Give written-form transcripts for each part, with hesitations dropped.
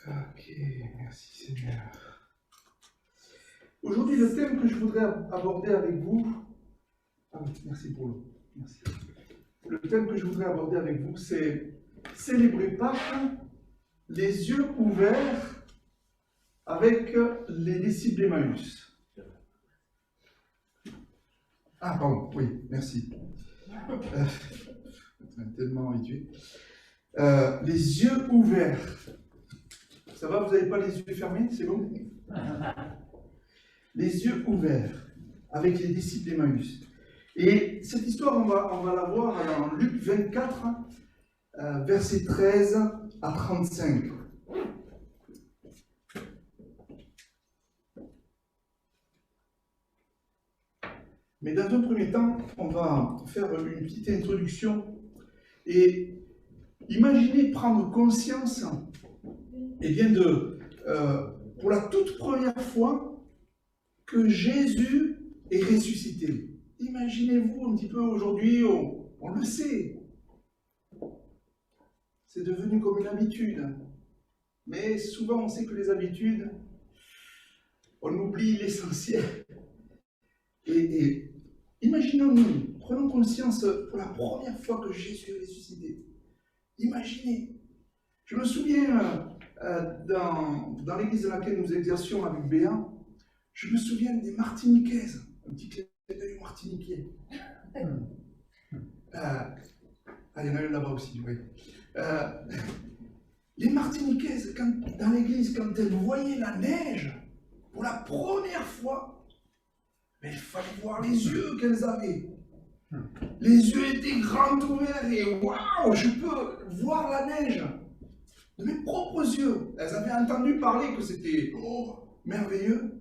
Ok, merci Seigneur. Aujourd'hui, le thème que je voudrais aborder avec vous... Ah oui, merci pour l'eau. Merci. Le thème que je voudrais aborder avec vous, c'est célébrer Pâques, les yeux ouverts avec les disciples d'Emmaüs. Ah, pardon, oui, merci. Tellement habitué. Les yeux ouverts. Ça va, vous n'avez pas les yeux fermés, c'est bon? Les yeux ouverts avec les disciples d'Emmaüs. Et cette histoire, on va la voir dans Luc 24, versets 13 à 35. Mais dans un premier temps, on va faire une petite introduction et imaginez prendre conscience pour la toute première fois que Jésus est ressuscité. Imaginez-vous un petit peu aujourd'hui, on le sait. C'est devenu comme une habitude. Mais souvent, on sait que les habitudes, on oublie l'essentiel. Et imaginons-nous, prenons conscience pour la première fois que Jésus est ressuscité. Imaginez. Je me souviens, dans l'église dans laquelle nous exercions avec Béa, je me souviens des Martiniquaises, un petit clin d'œil martiniquais. Il y en a une là-bas aussi, oui. Les Martiniquaises, dans l'église, quand elles voyaient la neige, pour la première fois, mais il fallait voir les yeux qu'elles avaient. Les yeux étaient grands ouverts et waouh, je peux voir la neige de mes propres yeux. Elles avaient entendu parler que c'était merveilleux,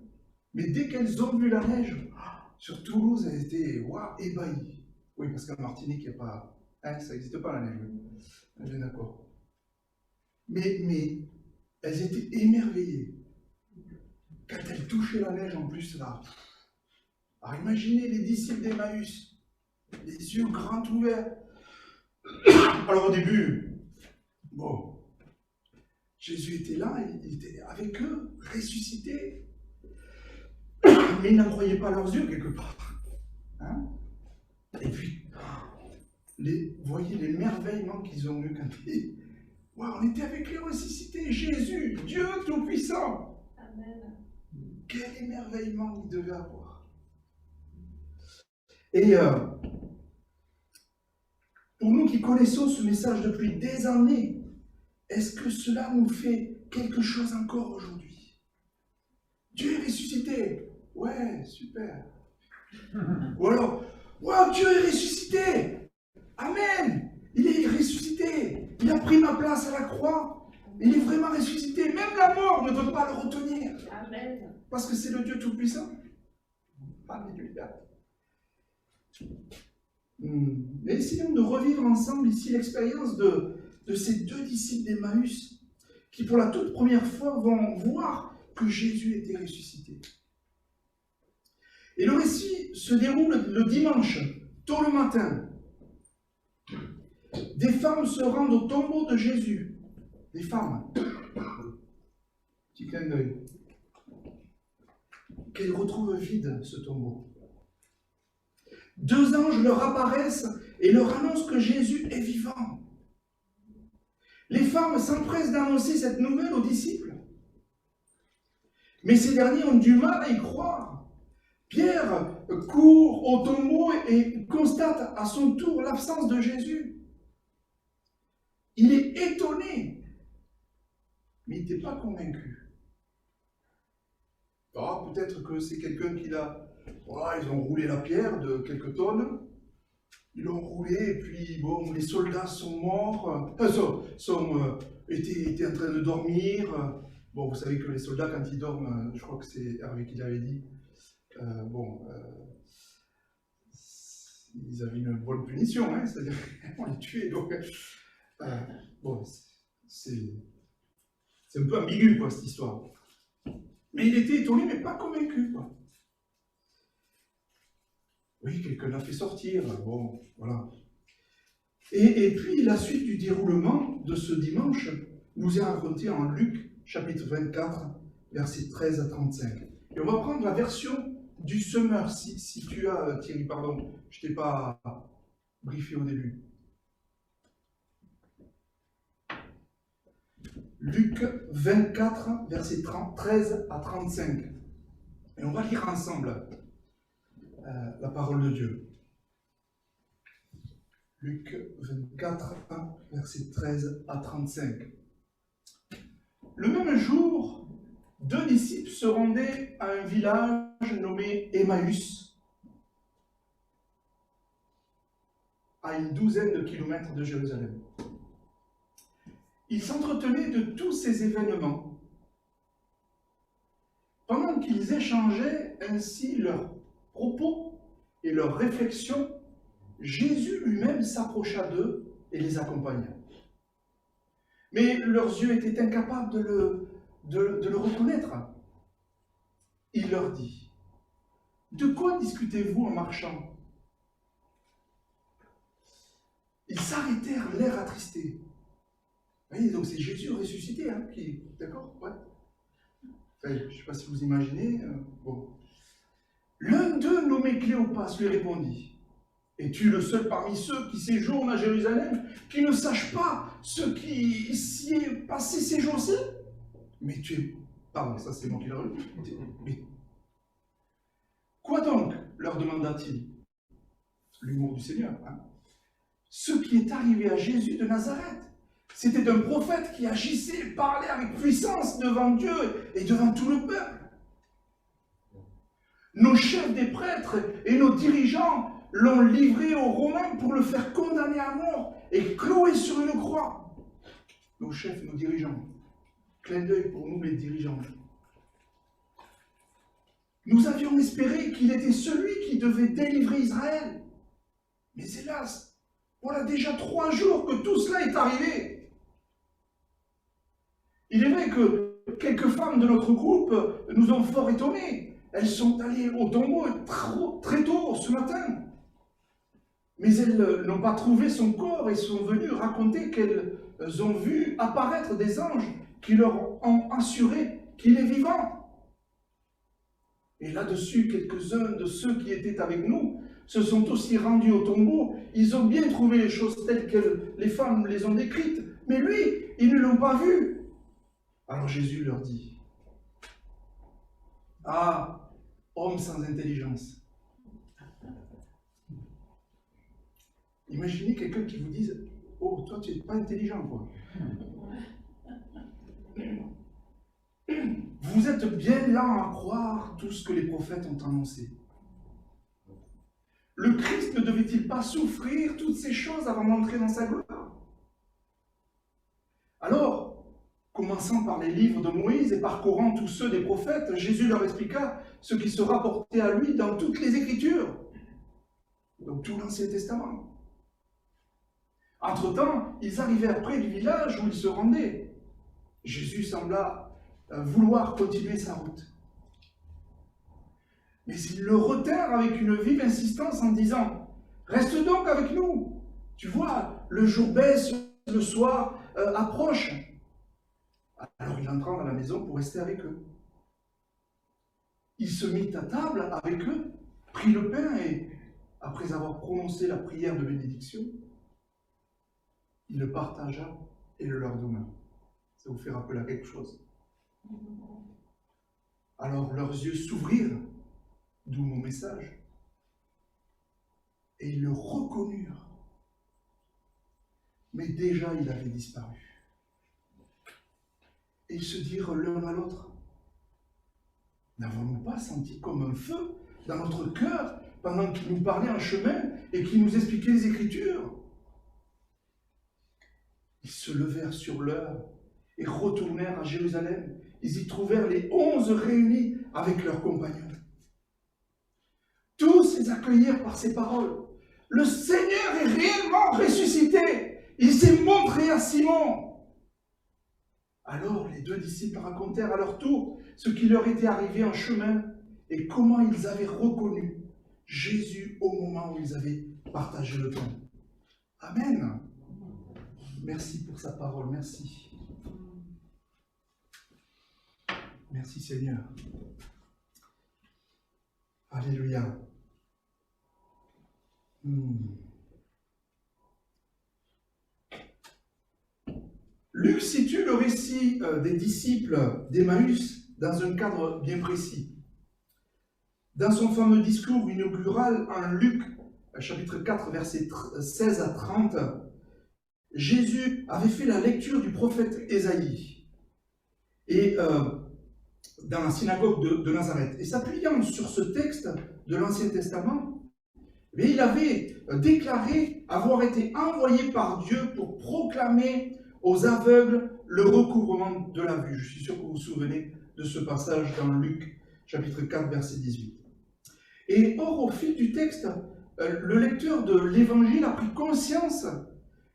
mais dès qu'elles ont vu la neige, sur Toulouse, elles étaient waouh, ébahies. Oui, parce qu'en Martinique, il n'y a pas. Hein, ça n'existe pas la neige. Oui. J'ai d'accord. Mais elles étaient émerveillées. Quand elles touchaient la neige en plus là. Alors imaginez les disciples d'Emmaüs, les yeux grands ouverts. Alors au début, bon, Jésus était là, il était avec eux, ressuscité. Mais ils n'en croyaient pas leurs yeux quelque part. Hein? Et puis, voyez les merveillements qu'ils ont eus quand ils... Wow, on était avec les ressuscités, Jésus, Dieu Tout-Puissant. Amen. Quel émerveillement il devait avoir. Et pour nous qui connaissons ce message depuis des années, est-ce que cela nous fait quelque chose encore aujourd'hui? Dieu est ressuscité. Ouais, super. Ou alors, wow, Dieu est ressuscité. Amen. Il est ressuscité. Il a pris ma place à la croix. Il est vraiment ressuscité. Même la mort ne peut pas le retenir. Amen. Parce que c'est le Dieu Tout-Puissant. Alléluia. Mais essayons de revivre ensemble ici l'expérience de ces deux disciples d'Emmaüs qui pour la toute première fois vont voir que Jésus était ressuscité. Et le récit se déroule le dimanche, tôt le matin. Des femmes se rendent au tombeau de Jésus. Des femmes. Petit clin d'œil. Qu'elles retrouvent vide, ce tombeau. Deux anges leur apparaissent et leur annoncent que Jésus est vivant. Les femmes s'empressent d'annoncer cette nouvelle aux disciples. Mais ces derniers ont du mal à y croire. Pierre court au tombeau et constate à son tour l'absence de Jésus. Il est étonné, mais il n'était pas convaincu. Ah, peut-être que c'est quelqu'un qui l'a... Voilà, ils ont roulé la pierre de quelques tonnes. Ils l'ont roulé et puis, bon, les soldats sont morts, étaient en train de dormir. Bon, vous savez que les soldats, quand ils dorment, je crois que c'est Hervé qui l'avait dit, ils avaient une bonne punition, hein, c'est-à-dire qu'on les tuait. Donc, bon, c'est un peu ambigu, quoi, cette histoire. Mais il était étonné, mais pas convaincu, quoi. Oui, quelqu'un l'a fait sortir, bon, voilà. Et puis, la suite du déroulement de ce dimanche nous est racontée en Luc, chapitre 24, versets 13 à 35. Et on va prendre la version du semeur, si tu as, Thierry, pardon, je ne t'ai pas briefé au début. Luc 24, versets 13 à 35. Et on va lire ensemble la parole de Dieu. Luc 24, versets 13 à 35. Le même jour, 2 disciples se rendaient à un village nommé Emmaüs, à une douzaine de kilomètres de Jérusalem. Ils s'entretenaient de tous ces événements. Pendant qu'ils échangeaient ainsi leurs propos et leurs réflexions, Jésus lui-même s'approcha d'eux et les accompagna. Mais leurs yeux étaient incapables de le reconnaître. Il leur dit, « De quoi discutez-vous en marchant ?» Ils s'arrêtèrent, l'air attristé. Vous voyez, donc c'est Jésus ressuscité, hein, qui... D'accord? Ouais. Enfin, je ne sais pas si vous imaginez. Bon. L'un d'eux, nommé Cléopas, lui répondit, « Es-tu le seul parmi ceux qui séjournent à Jérusalem, qui ne sachent pas ce qui s'y est passé ces jours-ci? Mais tu es... » Pardon, ça c'est moi qui l'ai relu. Mais... Quoi donc? Leur demanda-t-il. L'humour du Seigneur. Hein? Ce qui est arrivé à Jésus de Nazareth. C'était un prophète qui agissait, parlait avec puissance devant Dieu et devant tout le peuple. Nos chefs des prêtres et nos dirigeants l'ont livré aux Romains pour le faire condamner à mort et clouer sur une croix. Nos chefs, nos dirigeants. Clin d'œil pour nous les dirigeants. Nous avions espéré qu'il était celui qui devait délivrer Israël. Mais hélas, voilà déjà 3 jours que tout cela est arrivé. Il est vrai que quelques femmes de notre groupe nous ont fort étonnés. Elles sont allées au tombeau très tôt ce matin. Mais elles n'ont pas trouvé son corps et sont venues raconter qu'elles ont vu apparaître des anges qui leur ont assuré qu'il est vivant. Et là-dessus, quelques-uns de ceux qui étaient avec nous se sont aussi rendus au tombeau. Ils ont bien trouvé les choses telles que les femmes les ont décrites. Mais lui, ils ne l'ont pas vu. Alors Jésus leur dit, « Ah, homme sans intelligence. » Imaginez quelqu'un qui vous dise, « Oh, toi, tu n'es pas intelligent, quoi. » Vous êtes bien lents à croire tout ce que les prophètes ont annoncé. Le Christ ne devait-il pas souffrir toutes ces choses avant d'entrer dans sa gloire? Alors, commençant par les livres de Moïse et parcourant tous ceux des prophètes, Jésus leur expliqua ce qui se rapportait à lui dans toutes les Écritures, donc tout l'Ancien Testament. Entre-temps, ils arrivèrent près du village où ils se rendaient. Jésus sembla vouloir continuer sa route. Mais ils le retinrent avec une vive insistance en disant, « Reste donc avec nous. Tu vois, le jour baisse, le soir approche. » Alors il entra dans la maison pour rester avec eux. Il se mit à table avec eux, prit le pain et, après avoir prononcé la prière de bénédiction, il le partagea et le leur donna. Ça vous fait rappeler à quelque chose? Alors leurs yeux s'ouvrirent, d'où mon message, et ils le reconnurent. Mais déjà il avait disparu. Et ils se dirent l'un à l'autre, « N'avons-nous pas senti comme un feu dans notre cœur pendant qu'il nous parlait en chemin et qu'il nous expliquait les Écritures ?» Ils se levèrent sur l'heure et retournèrent à Jérusalem. Ils y trouvèrent les 11 réunis avec leurs compagnons. Tous les accueillirent par ces paroles. « Le Seigneur est réellement ressuscité. Il s'est montré à Simon. » Alors les 2 disciples racontèrent à leur tour ce qui leur était arrivé en chemin et comment ils avaient reconnu Jésus au moment où ils avaient partagé le pain. Amen. Merci pour sa parole, merci. Merci Seigneur. Alléluia. Luc situe le récit des disciples d'Emmaüs dans un cadre bien précis. Dans son fameux discours inaugural en Luc, chapitre 4, versets 16 à 30, Jésus avait fait la lecture du prophète Ésaïe et, dans la synagogue de Nazareth. Et s'appuyant sur ce texte de l'Ancien Testament, il avait déclaré avoir été envoyé par Dieu pour proclamer aux aveugles le recouvrement de la vue. Je suis sûr que vous vous souvenez de ce passage dans Luc, chapitre 4, verset 18. Et or, au fil du texte, le lecteur de l'Évangile a pris conscience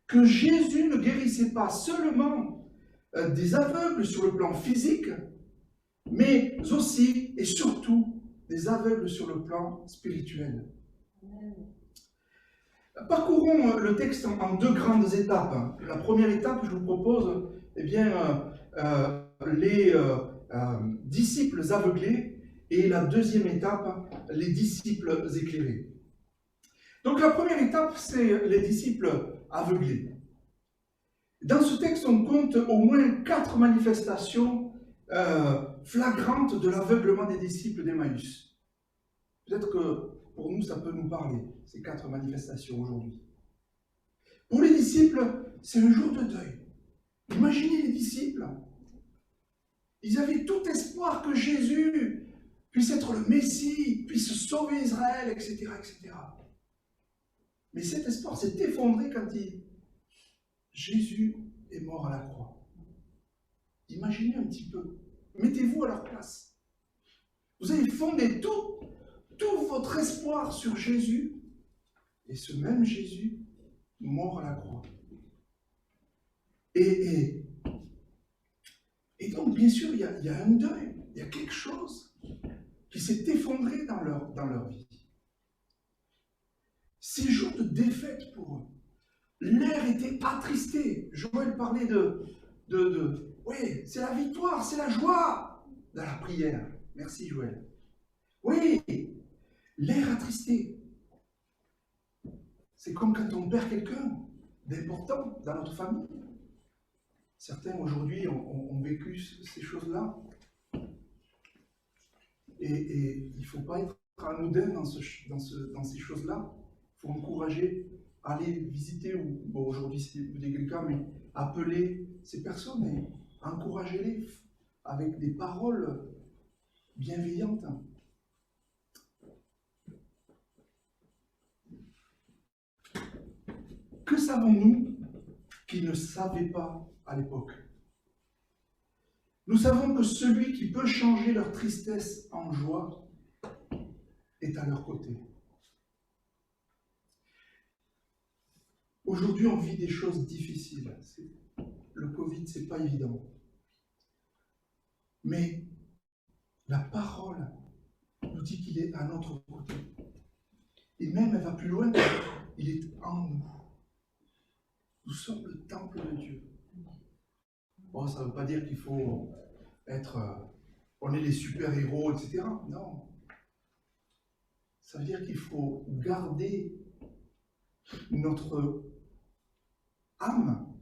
que Jésus ne guérissait pas seulement des aveugles sur le plan physique, mais aussi et surtout des aveugles sur le plan spirituel. Parcourons le texte en deux grandes étapes. La première étape, je vous propose, les disciples aveuglés, et la deuxième étape, les disciples éclairés. Donc la première étape, c'est les disciples aveuglés. Dans ce texte, on compte au moins 4 manifestations flagrantes de l'aveuglement des disciples d'Emmaüs. Peut-être que pour nous, ça peut nous parler, ces 4 manifestations aujourd'hui. Pour les disciples, c'est un jour de deuil. Imaginez les disciples. Ils avaient tout espoir que Jésus puisse être le Messie, puisse sauver Israël, etc., etc. Mais cet espoir s'est effondré quand Jésus est mort à la croix. Imaginez un petit peu. Mettez-vous à leur place. Vous avez fondé tout votre espoir sur Jésus, et ce même Jésus mort à la croix. Et donc, bien sûr, il y a un deuil, il y a quelque chose qui s'est effondré dans leur vie. 6 jours de défaite pour eux. L'air était attristé. Joël parlait oui, c'est la victoire, c'est la joie dans la prière. Merci Joël. Oui, l'air attristé. C'est comme quand on perd quelqu'un d'important dans notre famille. Certains aujourd'hui ont vécu ces choses-là. Et il ne faut pas être anodin dans ces choses-là. Il faut encourager, aller visiter, ou bon, aujourd'hui c'est quelqu'un, mais appeler ces personnes et encourager-les avec des paroles bienveillantes. Que savons-nous qu'ils ne savaient pas à l'époque? Nous savons que celui qui peut changer leur tristesse en joie est à leur côté. Aujourd'hui, on vit des choses difficiles. Le Covid, ce n'est pas évident. Mais la parole nous dit qu'il est à notre côté. Et même, elle va plus loin, il est en nous. Nous sommes le temple de Dieu. Bon, ça ne veut pas dire qu'il faut on est les super-héros, etc. Non. Ça veut dire qu'il faut garder notre âme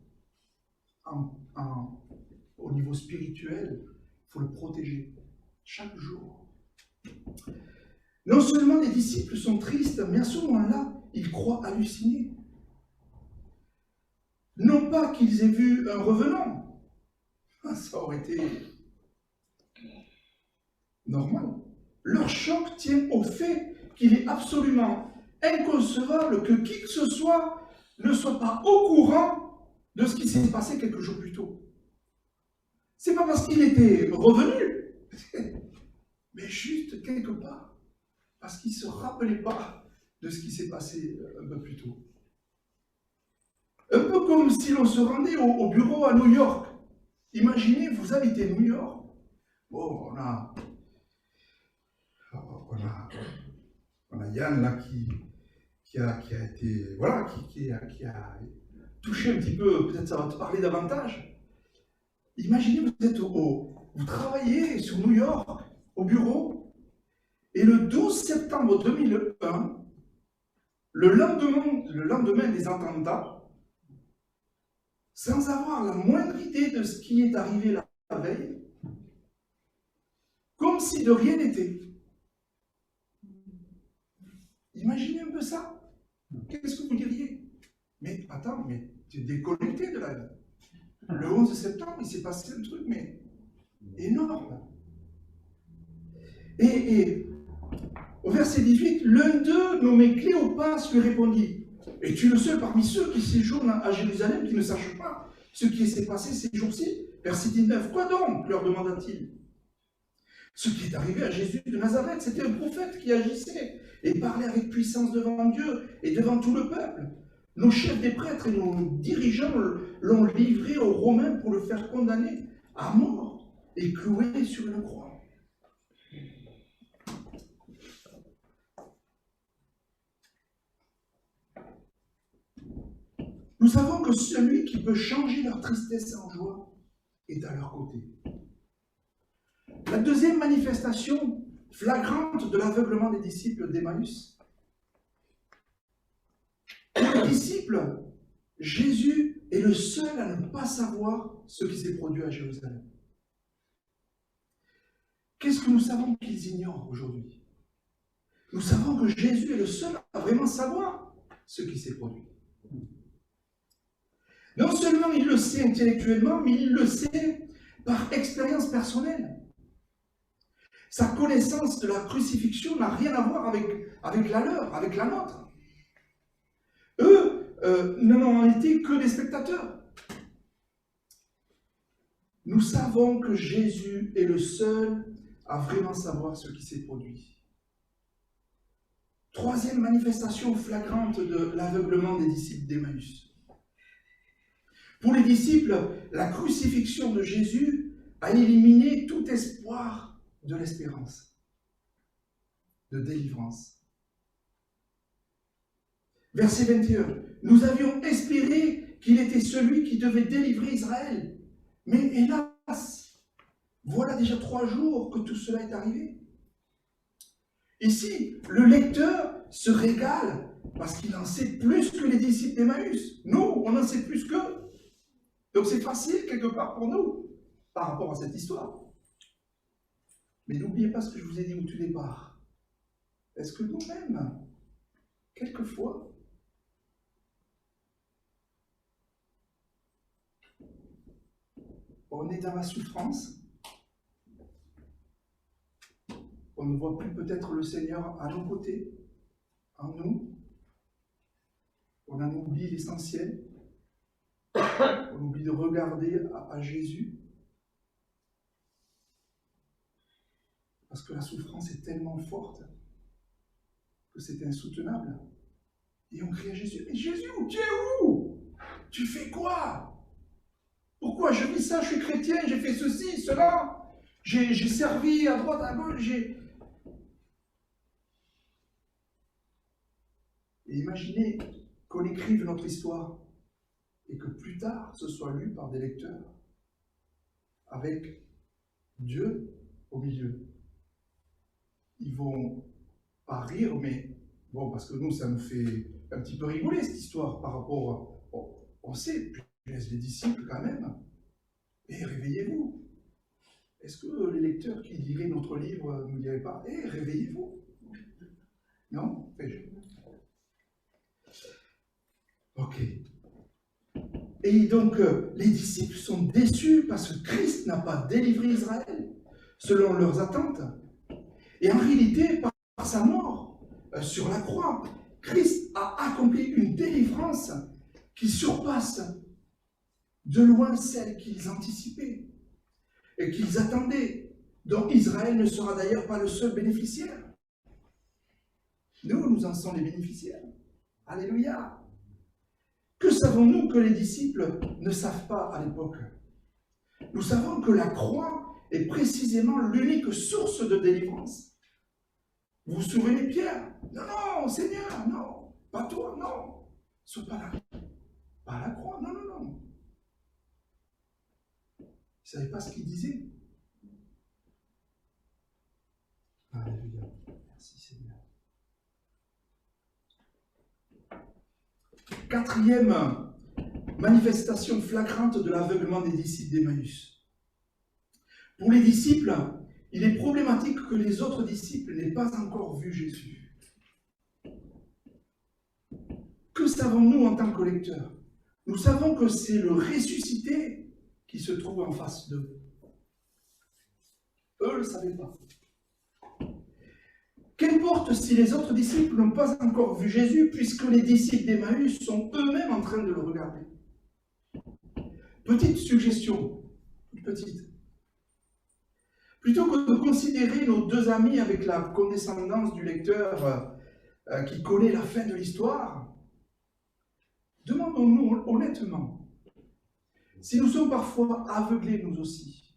au niveau spirituel. Il faut le protéger chaque jour. Non seulement les disciples sont tristes, mais à ce moment-là, ils croient halluciner. Non pas qu'ils aient vu un revenant, ça aurait été normal. Leur choc tient au fait qu'il est absolument inconcevable que qui que ce soit ne soit pas au courant de ce qui s'est passé quelques jours plus tôt. C'est pas parce qu'il était revenu, mais juste quelque part, parce qu'il ne se rappelait pas de ce qui s'est passé un peu plus tôt. Un peu comme si l'on se rendait au bureau à New York. Imaginez, vous habitez New York. Bon, on a Yann là qui a été, voilà, qui a touché un petit peu, peut-être ça va te parler davantage. Imaginez, vous êtes au vous travaillez sur New York, au bureau, et le 12 septembre 2001, le lendemain des attentats, sans avoir la moindre idée de ce qui est arrivé la veille, comme si de rien n'était. Imaginez un peu ça. Qu'est-ce que vous diriez? Mais attends, mais tu es déconnecté de la vie. Le 11 septembre, il s'est passé un truc, mais énorme. Et au verset 18, l'un d'eux, nommé Cléopas, lui répondit: es-tu le seul parmi ceux qui séjournent à Jérusalem qui ne sachent pas ce qui s'est passé ces jours-ci? Verset 19, quoi donc, leur demanda-t-il. Ce qui est arrivé à Jésus de Nazareth, c'était un prophète qui agissait et parlait avec puissance devant Dieu et devant tout le peuple. Nos chefs des prêtres et nos dirigeants l'ont livré aux Romains pour le faire condamner à mort et clouer sur une croix. Nous savons que celui qui peut changer leur tristesse en joie est à leur côté. La deuxième manifestation flagrante de l'aveuglement des disciples d'Emmaüs. Pour les disciples, Jésus est le seul à ne pas savoir ce qui s'est produit à Jérusalem. Qu'est-ce que nous savons qu'ils ignorent aujourd'hui? Nous savons que Jésus est le seul à vraiment savoir ce qui s'est produit. Non seulement il le sait intellectuellement, mais il le sait par expérience personnelle. Sa connaissance de la crucifixion n'a rien à voir avec la leur, avec la nôtre. Eux n'en été que des spectateurs. Nous savons que Jésus est le seul à vraiment savoir ce qui s'est produit. Troisième manifestation flagrante de l'aveuglement des disciples d'Emmaüs. Pour les disciples, la crucifixion de Jésus a éliminé tout espoir de l'espérance, de délivrance. Verset 21. Nous avions espéré qu'il était celui qui devait délivrer Israël. Mais hélas, voilà déjà 3 jours que tout cela est arrivé. Ici, le lecteur se régale parce qu'il en sait plus que les disciples d'Emmaüs. Nous, on en sait plus qu'eux. Donc c'est facile quelque part pour nous par rapport à cette histoire. Mais n'oubliez pas ce que je vous ai dit au tout départ. Est-ce que nous-mêmes, quelquefois, on est dans la souffrance, on ne voit plus peut-être le Seigneur à nos côtés, en nous, on en oublie l'essentiel, on oublie de regarder à Jésus, parce que la souffrance est tellement forte que c'est insoutenable. Et on crie à Jésus: mais Jésus, tu es où? Tu fais quoi? Pourquoi je vis ça? Je suis chrétien, j'ai fait ceci, cela, j'ai servi à droite, à gauche, Et imaginez qu'on écrive notre histoire et que plus tard ce soit lu par des lecteurs avec Dieu au milieu. Ils vont pas rire, mais bon, parce que nous, ça nous fait un petit peu rigoler cette histoire par rapport à... On sait, les disciples quand même. Et réveillez-vous. Est-ce que les lecteurs qui liraient notre livre ne nous diraient pas: réveillez-vous? Non? Ok. Et donc, les disciples sont déçus parce que Christ n'a pas délivré Israël selon leurs attentes. Et en réalité, par sa mort sur la croix, Christ a accompli une délivrance qui surpasse de loin celle qu'ils anticipaient et qu'ils attendaient, dont Israël ne sera d'ailleurs pas le seul bénéficiaire. Nous en sommes les bénéficiaires. Alléluia. Que savons-nous que les disciples ne savent pas à l'époque? Nous savons que la croix est précisément l'unique source de délivrance. Vous vous souvenez Pierre? Non, Seigneur, non, pas toi, non. Sois pas là. Pas la croix, non. Il ne savait pas ce qu'il disait. Merci Seigneur. Quatrième manifestation flagrante de l'aveuglement des disciples d'Emmaüs. Pour les disciples, il est problématique que les autres disciples n'aient pas encore vu Jésus. Que savons-nous en tant que lecteurs? Nous savons que c'est le ressuscité qui se trouve en face d'eux. Eux ne le savaient pas. Qu'importe si les autres disciples n'ont pas encore vu Jésus, puisque les disciples d'Emmaüs sont eux-mêmes en train de le regarder. Petite suggestion, toute petite. Plutôt que de considérer nos deux amis avec la condescendance du lecteur qui connaît la fin de l'histoire, demandons-nous honnêtement si nous sommes parfois aveuglés nous aussi.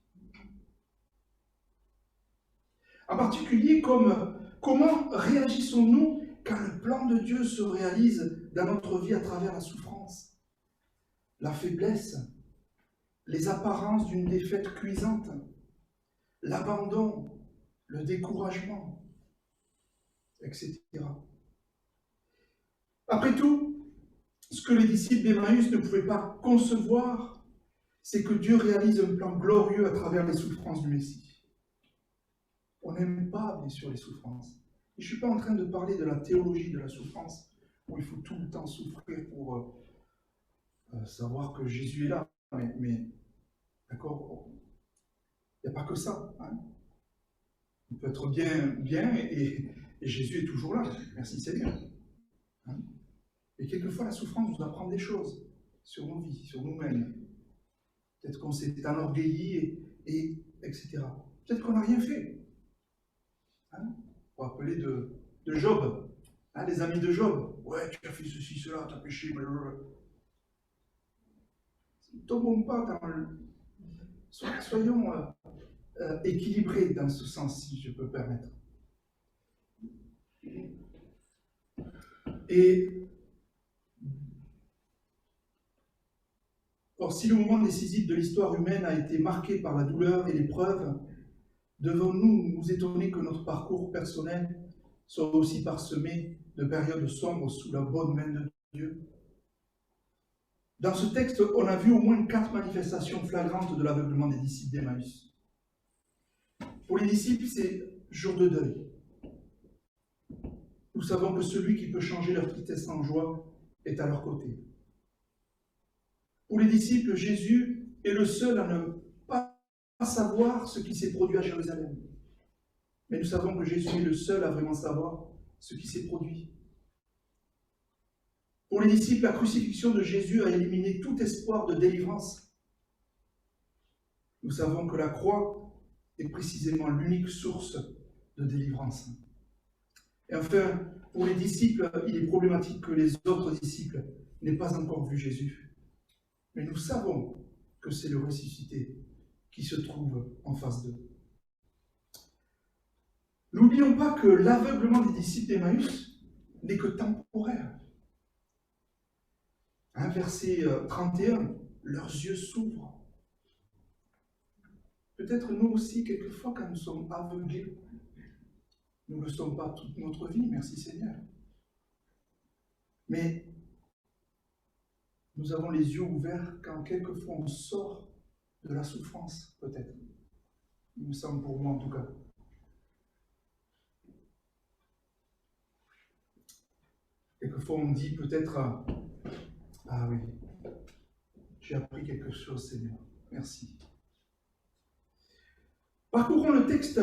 En particulier, comment réagissons-nous quand le plan de Dieu se réalise dans notre vie à travers la souffrance, la faiblesse, les apparences d'une défaite cuisante, l'abandon, le découragement, etc. Après tout, ce que les disciples d'Emmaüs ne pouvaient pas concevoir, c'est que Dieu réalise un plan glorieux à travers les souffrances du Messie. On n'aime pas, bien sûr, les souffrances. Et je ne suis pas en train de parler de la théologie de la souffrance, où il faut tout le temps souffrir pour savoir que Jésus est là. Mais d'accord, il n'y a pas que ça. Hein. On peut être bien et Jésus est toujours là. Merci Seigneur. Hein. Et quelquefois, la souffrance nous apprend des choses sur nos vies, sur nous-mêmes. Peut-être qu'on s'est enorgueilli, etc. Peut-être qu'on n'a rien fait. Hein. On va appeler de Job. Hein, les amis de Job. Ouais, tu as fait ceci, cela, tu as péché. Blablabla. Ne tombons pas dans le... Soyons équilibrés dans ce sens, si je peux permettre. Et or, si le moment décisif de l'histoire humaine a été marqué par la douleur et l'épreuve, devons-nous nous étonner que notre parcours personnel soit aussi parsemé de périodes sombres sous la bonne main de Dieu? Dans ce texte, on a vu au moins 4 manifestations flagrantes de l'aveuglement des disciples d'Emmaüs. Pour les disciples, c'est jour de deuil. Nous savons que celui qui peut changer leur tristesse en joie est à leur côté. Pour les disciples, Jésus est le seul à ne pas savoir ce qui s'est produit à Jérusalem. Mais nous savons que Jésus est le seul à vraiment savoir ce qui s'est produit. Pour les disciples, la crucifixion de Jésus a éliminé tout espoir de délivrance. Nous savons que la croix est précisément l'unique source de délivrance. Et enfin, pour les disciples, il est problématique que les autres disciples n'aient pas encore vu Jésus. Mais nous savons que c'est le ressuscité qui se trouve en face d'eux. N'oublions pas que l'aveuglement des disciples d'Emmaüs n'est que temporaire. Verset 31, leurs yeux s'ouvrent. Peut-être nous aussi, quelquefois, quand nous sommes aveuglés, nous ne le sommes pas toute notre vie, merci Seigneur. Mais nous avons les yeux ouverts quand quelquefois on sort de la souffrance, peut-être. Il me semble pour moi en tout cas. Quelquefois on dit peut-être, ah oui, j'ai appris quelque chose Seigneur, merci. Parcourons le texte,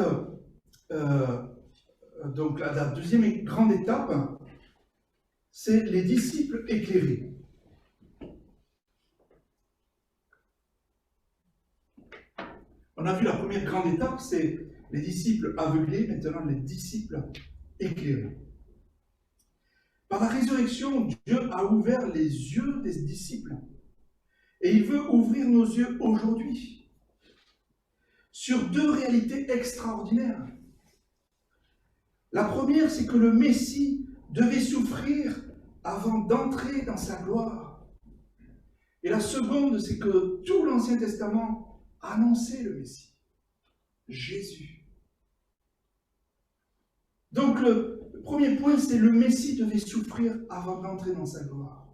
donc la deuxième grande étape, c'est les disciples éclairés. On a vu la première grande étape, c'est les disciples aveuglés, maintenant les disciples éclairés. Par la résurrection, Dieu a ouvert les yeux des disciples et il veut ouvrir nos yeux aujourd'hui sur 2 réalités extraordinaires. La première, c'est que le Messie devait souffrir avant d'entrer dans sa gloire. Et la seconde, c'est que tout l'Ancien Testament annonçait le Messie, Jésus. Donc le premier point, c'est le Messie devait souffrir avant d'entrer dans sa gloire.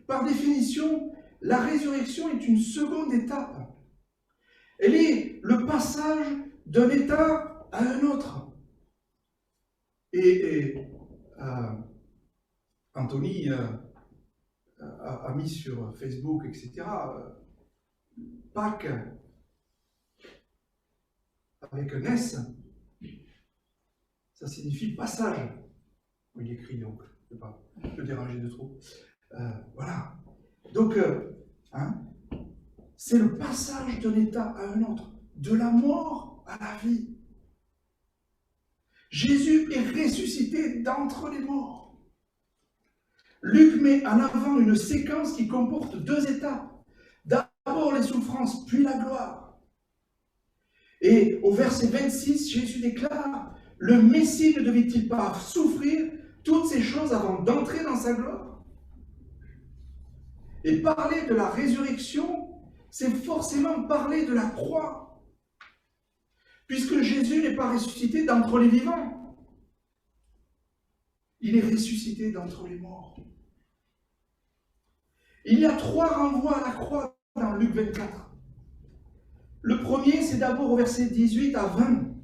Par définition, la résurrection est une seconde étape. Elle est le passage d'un état à un autre. Et Anthony a mis sur Facebook, etc., Pâques avec un S, ça signifie passage. Il écrit donc, je ne vais pas le déranger de trop. Voilà. Donc, c'est le passage d'un état à un autre, de la mort à la vie. Jésus est ressuscité d'entre les morts. Luc met en avant une séquence qui comporte deux étapes. D'abord les souffrances, puis la gloire. Et au verset 26, Jésus déclare, « Le Messie ne devait-il pas souffrir toutes ces choses avant d'entrer dans sa gloire ?» Et parler de la résurrection, c'est forcément parler de la croix. Puisque Jésus n'est pas ressuscité d'entre les vivants. Il est ressuscité d'entre les morts. Il y a trois renvois à la croix dans Luc 24. Le premier, c'est d'abord au verset 18 à 20.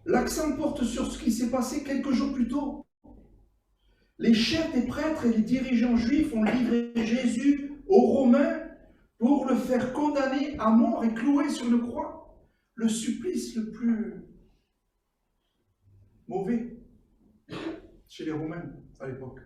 L'accent porte sur ce qui s'est passé quelques jours plus tôt. Les chefs des prêtres et les dirigeants juifs ont livré Jésus aux Romains pour le faire condamner à mort et clouer sur une croix. Le supplice le plus mauvais chez les Romains à l'époque.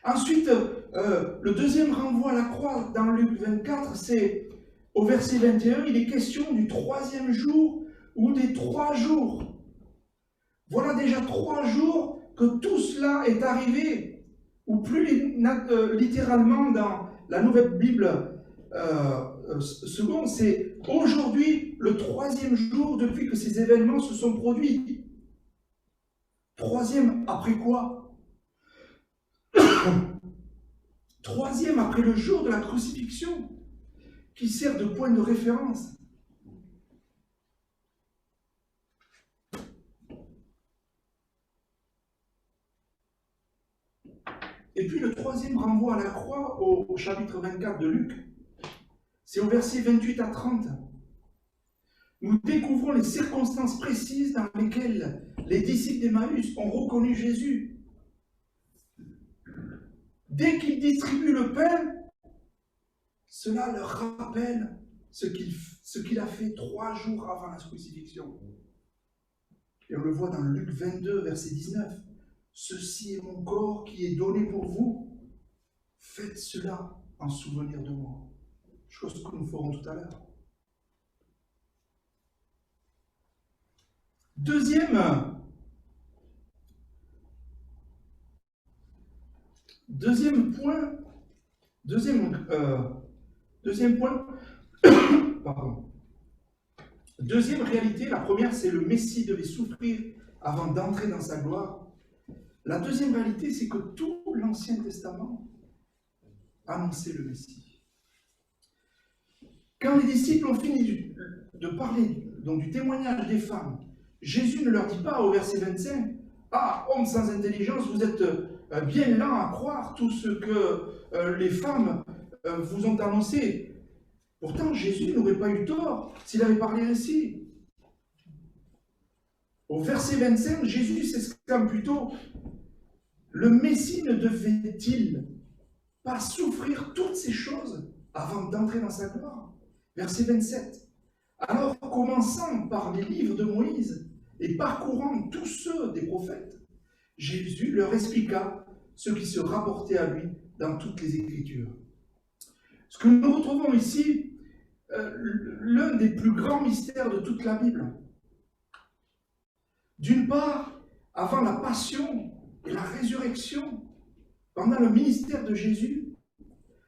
Ensuite, le deuxième renvoi à la croix dans Luc 24, c'est au verset 21, il est question du troisième jour ou des 3 jours. Voilà déjà 3 jours que tout cela est arrivé, ou plus littéralement dans la Nouvelle Bible seconde, c'est aujourd'hui le 3e jour depuis que ces événements se sont produits. 3e après quoi? 3e après le jour de la crucifixion, qui sert de point de référence. Et puis le 3e renvoi à la croix au chapitre 24 de Luc, c'est au verset 28 à 30. Nous découvrons les circonstances précises dans lesquelles les disciples d'Emmaüs ont reconnu Jésus. Dès qu'il distribue le pain, cela leur rappelle ce qu'il a fait 3 jours avant la crucifixion. Et on le voit dans Luc 22, verset 19. Ceci est mon corps qui est donné pour vous. Faites cela en souvenir de moi. Chose que nous ferons tout à l'heure. Deuxième réalité, la première, c'est le Messie devait souffrir avant d'entrer dans sa gloire. La deuxième réalité, c'est que tout l'Ancien Testament annonçait le Messie. Quand les disciples ont fini de parler donc, du témoignage des femmes, Jésus ne leur dit pas au verset 25, « Ah, hommes sans intelligence, vous êtes bien lents à croire tout ce que les femmes vous ont annoncé. » Pourtant, Jésus n'aurait pas eu tort s'il avait parlé ainsi. Au verset 25, Jésus s'exclame plutôt, « Le Messie ne devait-il pas souffrir toutes ces choses avant d'entrer dans sa gloire ?» Verset 27. Alors, commençant par les livres de Moïse et parcourant tous ceux des prophètes, Jésus leur expliqua ce qui se rapportait à lui dans toutes les Écritures. Ce que nous retrouvons ici, l'un des plus grands mystères de toute la Bible. D'une part, avant la passion et la résurrection, pendant le ministère de Jésus,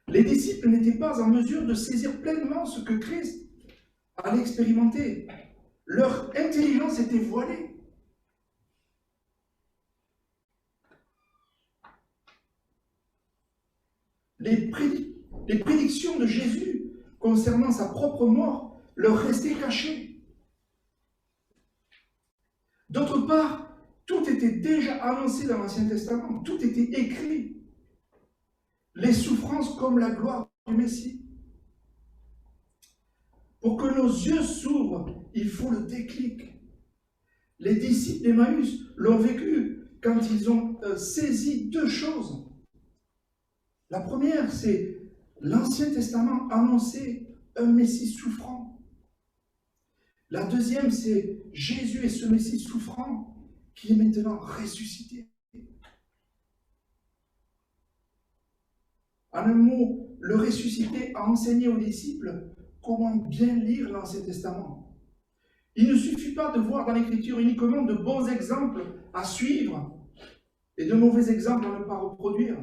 les disciples n'étaient pas en mesure de saisir pleinement ce que Christ allait expérimenter. Leur intelligence était voilée. Les prédictions de Jésus concernant sa propre mort leur restaient cachées. D'autre part, tout était déjà annoncé dans l'Ancien Testament, tout était écrit. Les souffrances comme la gloire du Messie. Pour que nos yeux s'ouvrent, il faut le déclic. Les disciples d'Emmaüs l'ont vécu quand ils ont saisi deux choses. La première, c'est l'Ancien Testament annonçait un Messie souffrant. La deuxième, c'est Jésus et ce Messie souffrant qui est maintenant ressuscité. En un mot, le ressuscité a enseigné aux disciples comment bien lire l'Ancien Testament. Il ne suffit pas de voir dans l'Écriture uniquement de bons exemples à suivre et de mauvais exemples à ne pas reproduire.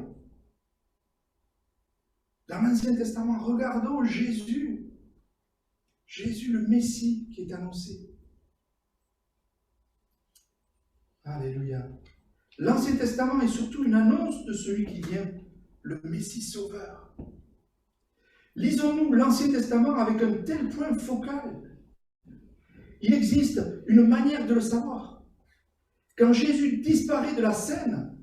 Dans l'Ancien Testament, regardons Jésus. Jésus, le Messie qui est annoncé. Alléluia. L'Ancien Testament est surtout une annonce de celui qui vient, le Messie sauveur. Lisons-nous l'Ancien Testament avec un tel point focal. Il existe une manière de le savoir. Quand Jésus disparaît de la scène,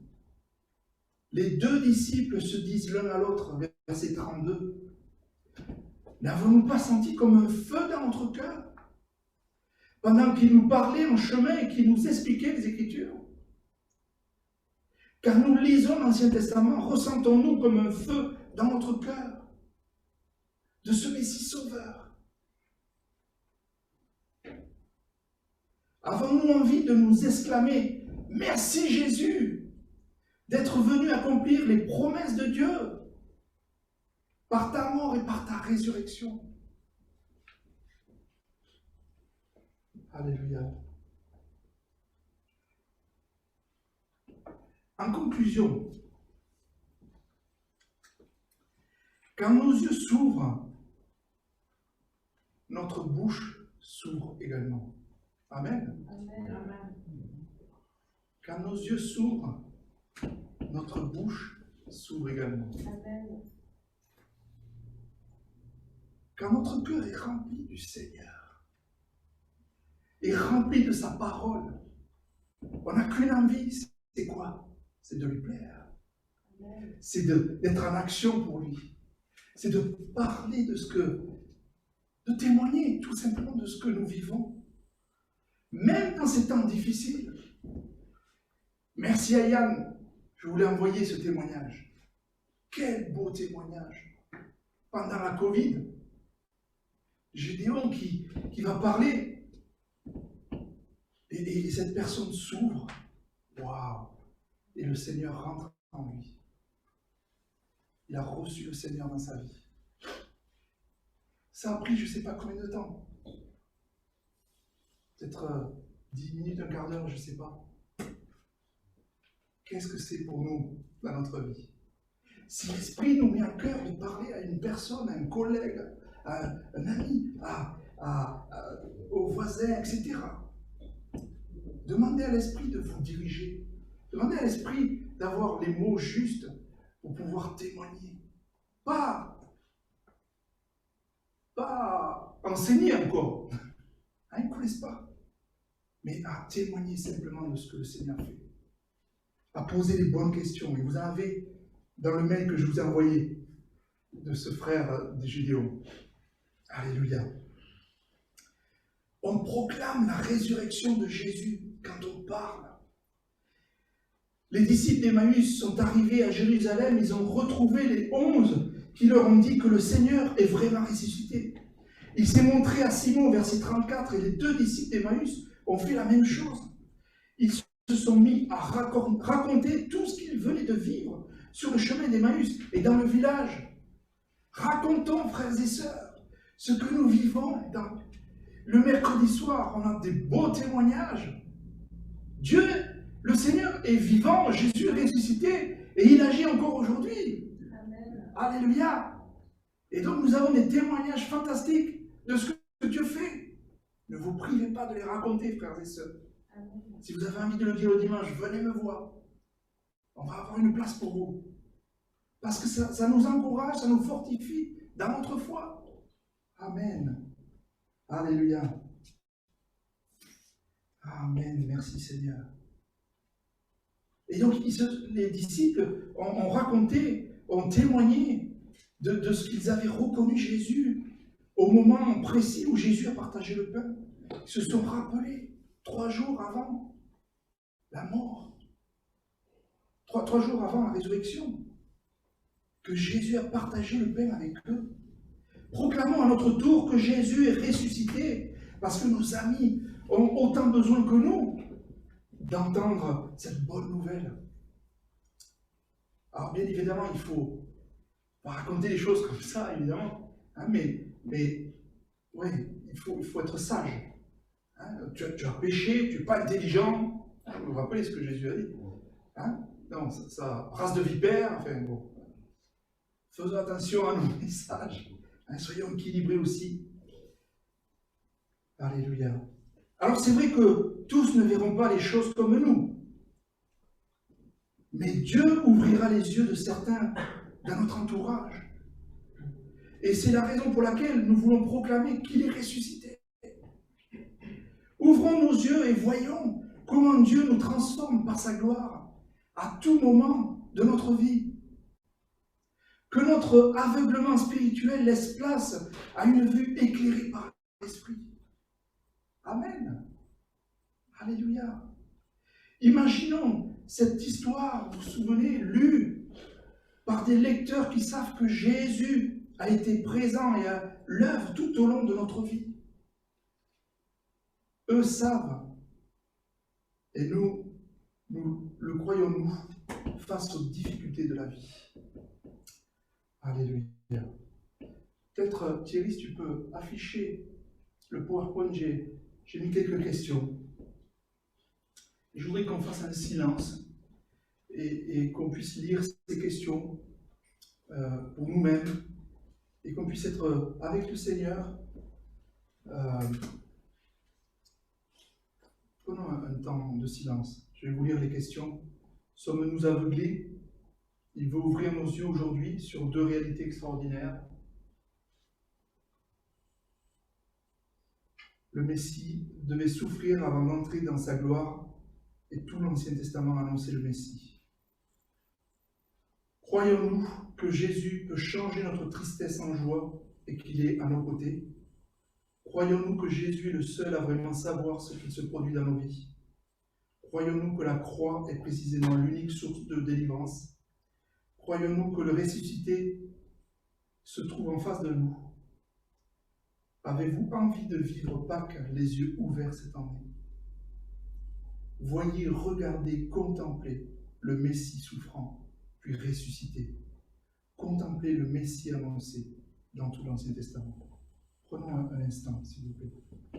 les deux disciples se disent l'un à l'autre, verset 32, « N'avons-nous pas senti comme un feu dans notre cœur pendant qu'il nous parlait en chemin et qu'il nous expliquait les Écritures? Car nous lisons l'Ancien Testament, ressentons-nous comme un feu dans notre cœur de ce Messie sauveur? Avons-nous envie de nous exclamer « Merci Jésus d'être venu accomplir les promesses de Dieu par ta mort et par ta résurrection ?» Alléluia. En conclusion, quand nos yeux s'ouvrent, notre bouche s'ouvre également. Amen. Amen. Quand nos yeux s'ouvrent, notre bouche s'ouvre également. Amen. Quand notre cœur est rempli du Seigneur, est rempli de sa parole, on n'a qu'une envie, c'est quoi? C'est de lui plaire. C'est d'être en action pour lui. C'est de parler de témoigner tout simplement de ce que nous vivons. Même dans ces temps difficiles. Merci à Yann, je voulais envoyer ce témoignage. Quel beau témoignage. Pendant la Covid, Gédéon qui va parler, et cette personne s'ouvre. Waouh! Et le Seigneur rentre en lui. Il a reçu le Seigneur dans sa vie. Ça a pris je ne sais pas combien de temps. Peut-être 10 minutes, un quart d'heure, je ne sais pas. Qu'est-ce que c'est pour nous dans notre vie? Si l'Esprit nous met à cœur de parler à une personne, à un collègue, à un ami, au voisin, etc. Demandez à l'Esprit de vous diriger. Demandez à l'Esprit d'avoir les mots justes pour pouvoir témoigner. Pas enseigner encore. Ils ne connaissent pas. Mais à témoigner simplement de ce que le Seigneur fait. À poser les bonnes questions. Et vous en avez dans le mail que je vous ai envoyé de ce frère de Gédéon. Alléluia. On proclame la résurrection de Jésus quand on parle. Les disciples d'Emmaüs sont arrivés à Jérusalem, ils ont retrouvé les 11 qui leur ont dit que le Seigneur est vraiment ressuscité. Il s'est montré à Simon, verset 34, et les deux disciples d'Emmaüs ont fait la même chose. Ils se sont mis à raconter tout ce qu'ils venaient de vivre sur le chemin d'Emmaüs et dans le village. Racontons, frères et sœurs, ce que nous vivons. Le mercredi soir, on a des beaux témoignages. Dieu, le Seigneur est vivant, Jésus est ressuscité et il agit encore aujourd'hui. Alléluia. Et donc nous avons des témoignages fantastiques de ce que Dieu fait. Ne vous privez pas de les raconter, frères et sœurs. Amen. Si vous avez envie de le dire le dimanche, venez me voir. On va avoir une place pour vous. Parce que ça nous encourage, ça nous fortifie dans notre foi. Amen. Alléluia. Amen, merci Seigneur. Et donc, les disciples ont raconté, ont témoigné de ce qu'ils avaient reconnu Jésus au moment précis où Jésus a partagé le pain. Ils se sont rappelés 3 jours avant la mort, 3 jours avant la résurrection, que Jésus a partagé le pain avec eux. Proclamons à notre tour que Jésus est ressuscité, parce que nos amis ont autant besoin que nous d'entendre cette bonne nouvelle. Alors bien évidemment, il faut pas raconter les choses comme ça, évidemment, hein, mais ouais, il faut être sage. Hein, tu as péché, tu n'es pas intelligent. Vous vous rappelez ce que Jésus a dit, hein? Non, ça, race de vipères, enfin bon. Faisons attention à nos messages. Hein, soyons équilibrés aussi. Alléluia. Alors c'est vrai que tous ne verront pas les choses comme nous. Mais Dieu ouvrira les yeux de certains dans notre entourage. Et c'est la raison pour laquelle nous voulons proclamer qu'il est ressuscité. Ouvrons nos yeux et voyons comment Dieu nous transforme par sa gloire à tout moment de notre vie. Que notre aveuglement spirituel laisse place à une vue éclairée par l'Esprit. Amen. Alléluia. Imaginons cette histoire, vous vous souvenez, lue par des lecteurs qui savent que Jésus a été présent et à l'œuvre tout au long de notre vie. Eux savent, et nous le croyons-nous, face aux difficultés de la vie. Alléluia. Peut-être, Thierry, si tu peux afficher le PowerPoint, j'ai mis quelques questions. Je voudrais qu'on fasse un silence et qu'on puisse lire ces questions pour nous-mêmes et qu'on puisse être avec le Seigneur. Prenons un temps de silence. Je vais vous lire les questions. Sommes-nous aveuglés? Il veut ouvrir nos yeux aujourd'hui sur 2 réalités extraordinaires. Le Messie devait souffrir avant d'entrer dans sa gloire, et tout l'Ancien Testament annonçait le Messie. Croyons-nous que Jésus peut changer notre tristesse en joie et qu'il est à nos côtés? Croyons-nous que Jésus est le seul à vraiment savoir ce qui se produit dans nos vies? Croyons-nous que la croix est précisément l'unique source de délivrance? Croyons-nous que le ressuscité se trouve en face de nous? Avez-vous envie de vivre Pâques les yeux ouverts cette année? Voyez, regardez, contemplez le Messie souffrant, puis ressuscité. Contemplez le Messie annoncé dans tout l'Ancien Testament. Prenons un instant, s'il vous plaît.